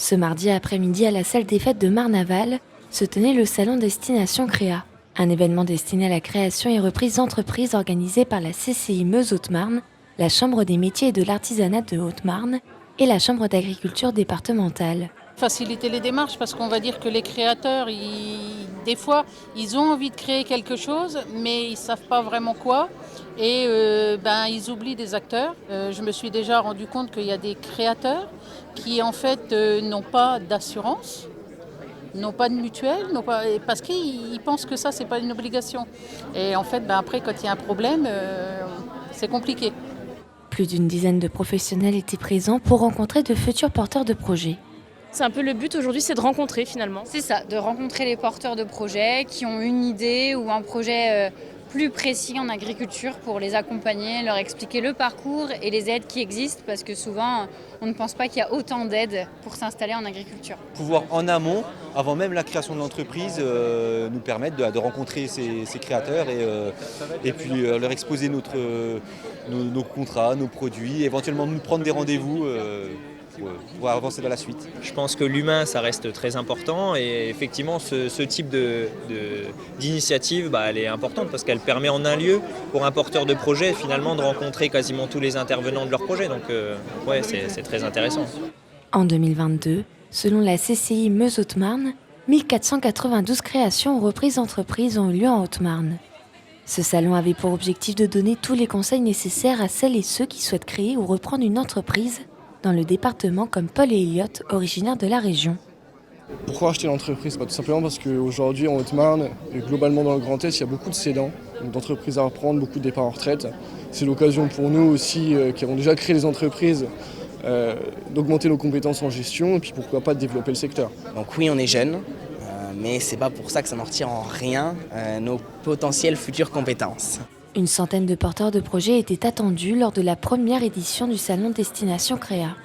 Ce mardi après-midi à la salle des fêtes de Marne-Aval se tenait le salon Destination Créa, un événement destiné à la création et reprise d'entreprises organisé par la CCI Meuse-Haute-Marne, la Chambre des métiers et de l'artisanat de Haute-Marne et la Chambre d'agriculture départementale. Faciliter les démarches parce qu'on va dire que les créateurs, des fois, ils ont envie de créer quelque chose, mais ils ne savent pas vraiment quoi et ils oublient des acteurs. Je me suis déjà rendu compte qu'il y a des créateurs qui en fait n'ont pas d'assurance, n'ont pas de mutuelle, parce qu'ils pensent que ça, c'est pas une obligation. Et en fait, après, quand il y a un problème, c'est compliqué. Plus d'une dizaine de professionnels étaient présents pour rencontrer de futurs porteurs de projets. C'est un peu le but aujourd'hui, c'est de rencontrer finalement. C'est ça, de rencontrer les porteurs de projets qui ont une idée ou un projet plus précis en agriculture pour les accompagner, leur expliquer le parcours et les aides qui existent parce que souvent on ne pense pas qu'il y a autant d'aides pour s'installer en agriculture. Pouvoir en amont, avant même la création de l'entreprise, nous permettre de rencontrer ces créateurs et puis leur exposer nos contrats, nos produits, éventuellement nous prendre des rendez-vous pour avancer dans la suite. Je pense que l'humain, ça reste très important et effectivement, ce type d'initiative, elle est importante parce qu'elle permet en un lieu pour un porteur de projet finalement de rencontrer quasiment tous les intervenants de leur projet. Donc c'est très intéressant. En 2022, selon la CCI Meuse-Haute-Marne, 1492 créations ou reprises d'entreprises ont eu lieu en Haute-Marne. Ce salon avait pour objectif de donner tous les conseils nécessaires à celles et ceux qui souhaitent créer ou reprendre une entreprise dans le département comme Paul et Elliot, originaires de la région. Pourquoi acheter l'entreprise ? Tout simplement parce qu'aujourd'hui en Haute-Marne et globalement dans le Grand Est, il y a beaucoup de cédants, donc d'entreprises à reprendre, beaucoup de départs en retraite. C'est l'occasion pour nous aussi, qui avons déjà créé des entreprises, d'augmenter nos compétences en gestion et puis pourquoi pas de développer le secteur. Donc oui, on est jeunes, mais c'est pas pour ça que ça n'en retire en rien nos potentielles futures compétences. Une centaine de porteurs de projets étaient attendus lors de la première édition du salon Destination Créa.